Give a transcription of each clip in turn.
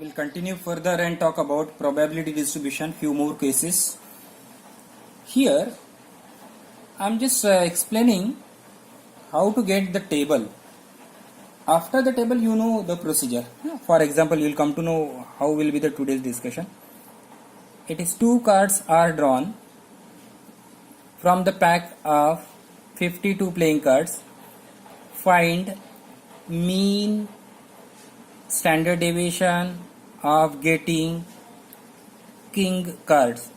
We'll continue further and talk about probability distribution, few more cases. Here, I'm just explaining how to get the table. After the table, you know the procedure. For example, you'll come to know how will be the today's discussion. It is 2 cards are drawn from the pack of 52 playing cards. Find mean standard deviation of getting king cards.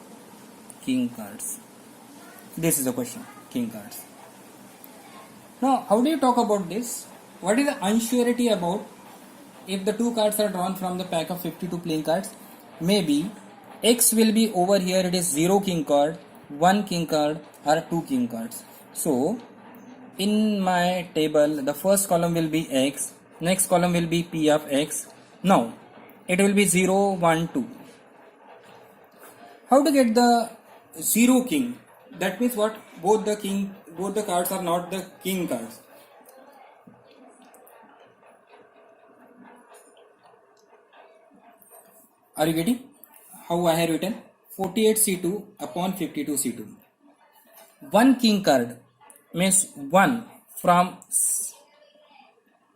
This is the question. King cards. Now, how do you talk about this? What is the unsurety about if the 2 cards are drawn from the pack of 52 playing cards? Maybe X will be over here, it is 0 king card, 1 king card or 2 king cards. So, in my table, the first column will be X, next column will be P of X. Now, it will be 0, 1, 2. How to get the 0 king? That means what? Both the cards are not the king cards. Are you getting how I have written? 48C2 upon 52C2. 1 king card means 1 from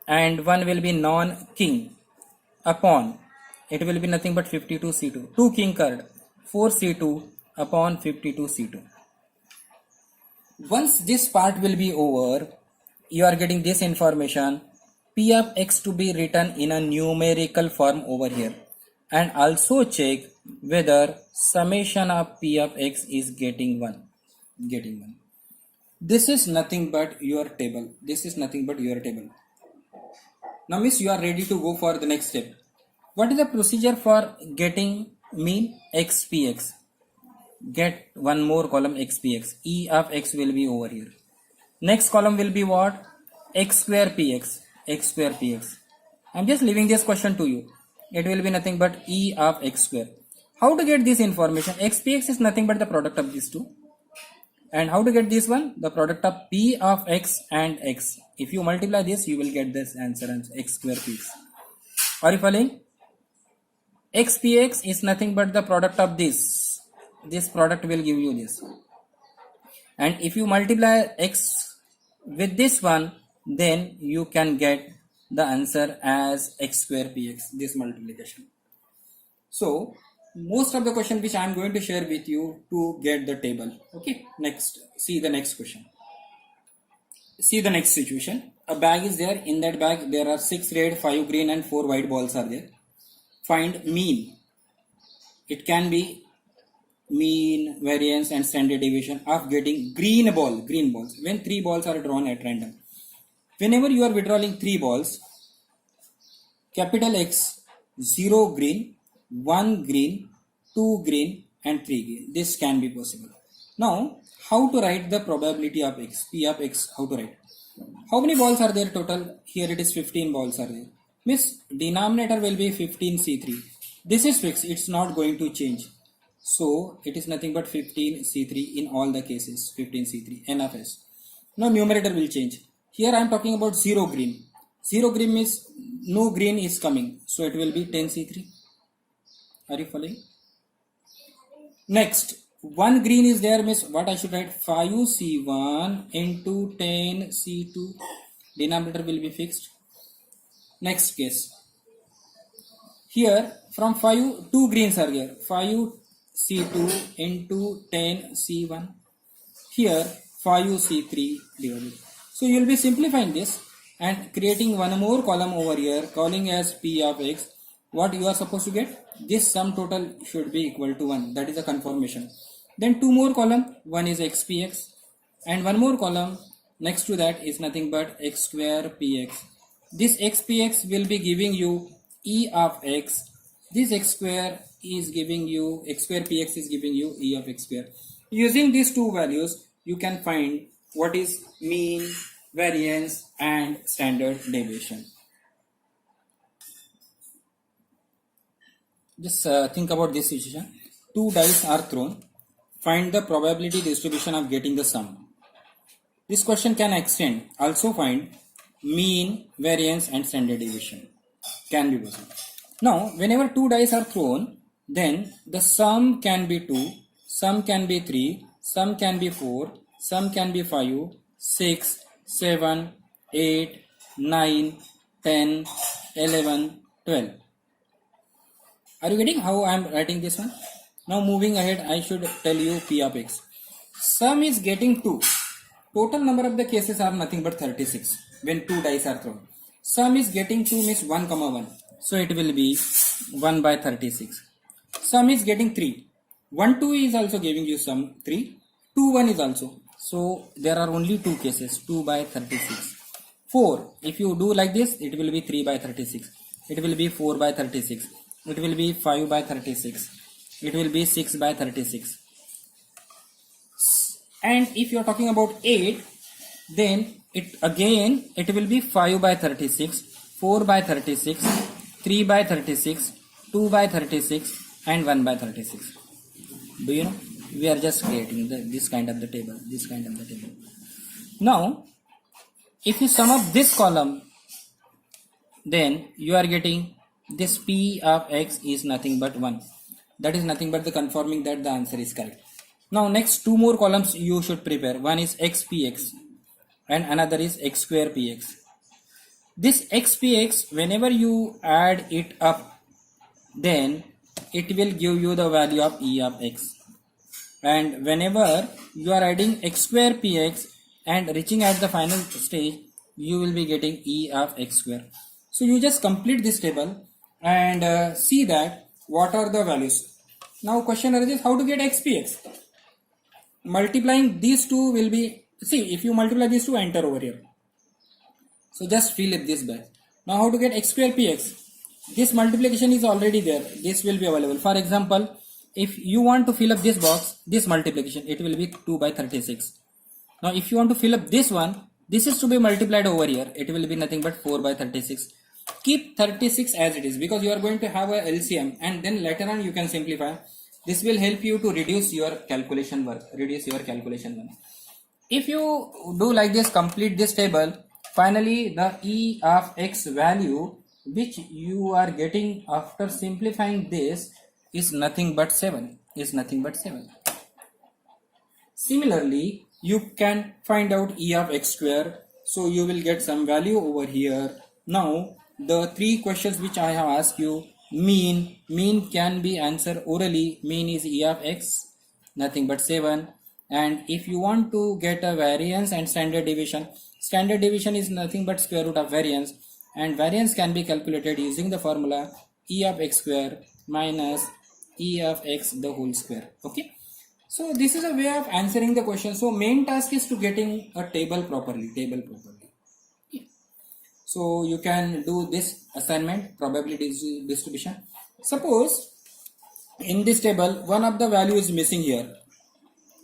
and 1 will be non-king upon it will be nothing but 52C2. 2 king card 4C2 upon 52C2. Once this part will be over, you are getting this information P of X to be written in a numerical form over here, and also check whether summation of P of X is getting 1. This is nothing but your table. Now miss, you are ready to go for the next step. What is the procedure for getting mean XPX? Get one more column XPX. E of X will be over here. Next column will be what? X square PX. I'm just leaving this question to you. It will be nothing but E of X square. How to get this information? XPX is nothing but the product of these two. And how to get this one? The product of P of X and X. If you multiply this, you will get this answer as X square PX. Are you following? XPX is nothing but the product of this. This product will give you this. And if you multiply X with this one, then you can get the answer as X square PX, this multiplication. So, most of the question which I am going to share with you to get the table. Okay, next, see the next question. See the next situation. A bag is there. In that bag, there are 6 red, 5 green and 4 white balls are there. Find mean. It can be mean, variance and standard deviation of getting green balls. When 3 balls are drawn at random. Whenever you are withdrawing 3 balls, capital X, 0 green, 1 green, 2 green and 3 green. This can be possible. Now, how to write the probability of X? P of X, how to write? How many balls are there total? Here it is 15 balls are there. Means denominator will be 15C3. This is fixed. It's not going to change. So, it is nothing but 15C3 in all the cases. 15C3, N of S. Now, numerator will change. Here I am talking about 0 green. 0 green means no green is coming. So, it will be 10C3. Are you following? Next, 1 green is there means what I should write? 5C1 into 10C2. Denominator will be fixed. Next case. Here from 5, 2 greens are here. 5C2 into 10C1. Here 5C3 divided. So you will be simplifying this and creating one more column over here, calling as P of X. What you are supposed to get? This sum total should be equal to 1. That is a confirmation. Then 2 more column. One is XPX. And 1 more column next to that is nothing but X square PX. This XPX will be giving you E of X. This X square is giving you, X square PX is giving you E of X square. Using these two values, you can find what is mean, variance and standard deviation. Just think about this situation. 2 dice are thrown. Find the probability distribution of getting the sum. This question can extend. Also find mean, variance and standard deviation. Can be possible. Now, whenever two dice are thrown, then the sum can be 2, sum can be 3, sum can be 4, sum can be 5, 6, 7, 8, 9, 10, 11, 12. Are you getting how I am writing this one? Now moving ahead, I should tell you P of x. Sum is getting 2. Total number of the cases are nothing but 36 when two dice are thrown. Sum is getting 2 means 1 comma 1. So it will be 1 by 36. Sum is getting 3. 1 2 is also giving you sum 3. 2 1 is also. So there are only two cases, 2 by 36. 4. If you do like this, it will be 3 by 36. It will be 4 by 36. It will be 5 by 36. It will be 6 by 36. And if you are talking about 8, then it will be 5 by 36, 4 by 36, 3 by 36, 2 by 36 and 1 by 36. Do you know? We are just creating this kind of the table. Now, if you sum up this column, then you are getting this P of x is nothing but 1. That is nothing but the confirming that the answer is correct. Now next two more columns you should prepare. One is xpx and another is x square px. This xpx, whenever you add it up, then it will give you the value of e of x. And whenever you are adding x square px and reaching at the final stage, you will be getting e of x square. So you just complete this table and see that what are the values. Now question arises, how to get xpx? Multiplying these two will be, see, if you multiply these two, enter over here. So just fill it this back. Now how to get x square px? This multiplication is already there. This will be available. For example, if you want to fill up this box, this multiplication, it will be 2 by 36. Now if you want to fill up this one, this is to be multiplied over here. It will be nothing but 4 by 36. Keep 36 as it is because you are going to have a LCM and then later on you can simplify. This will help you to reduce your calculation work. If you do like this, complete this table, finally the e of x value which you are getting after simplifying this is nothing but 7. Similarly, you can find out e of x square. So you will get some value over here. Now the three questions which I have asked you, mean can be answered orally. Mean is e of x, nothing but 7. And if you want to get a variance and standard deviation is nothing but square root of variance, and variance can be calculated using the formula e of x square minus e of x the whole square. Okay, so this is a way of answering the question. So main task is to getting a table properly. So you can do this assignment, probability distribution. Suppose in this table one of the value is missing here.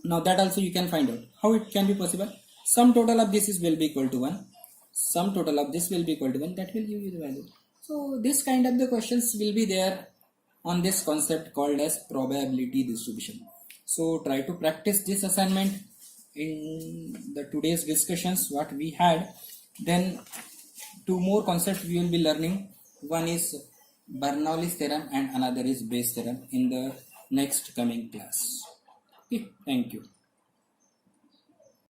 Now that also you can find out. How it can be possible? Sum total of this will be equal to 1. Sum total of this will be equal to 1. That will give you the value. So this kind of the questions will be there on this concept called as probability distribution. So try to practice this assignment in the today's discussions what we had. Then two more concepts we will be learning. One is Bernoulli's theorem and another is Bayes' theorem in the next coming class. Okay, thank you.